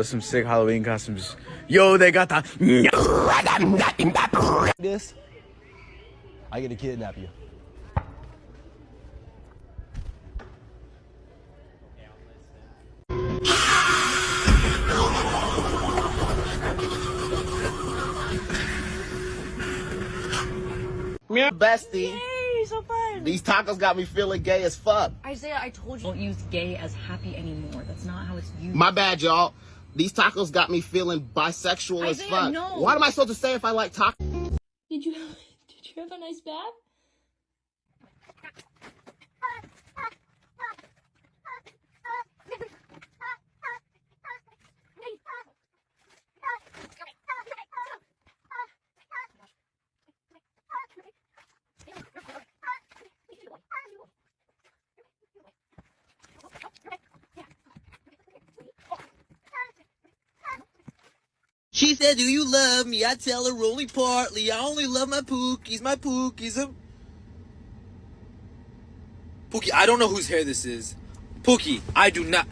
some sick Halloween costumes. Yo, they got the this. I get to kidnap you. Bestie, Yay, so fun. these tacos got me feeling gay as fuck. Isaiah, I told you don't use gay as happy anymore. That's not how it's used. My bad, y'all. These tacos got me feeling bisexual as Isaiah, fuck. no. What am I supposed to say if I like tacos? Did you have a nice bath? She said, do you love me? I tell her only partly. I only love my Pookies. My Pookies. Pookie, I don't know whose hair this is. Pookie, I do not.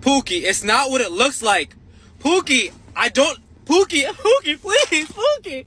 Pookie, it's not what it looks like. Pookie, I don't. Pookie, please, Pookie.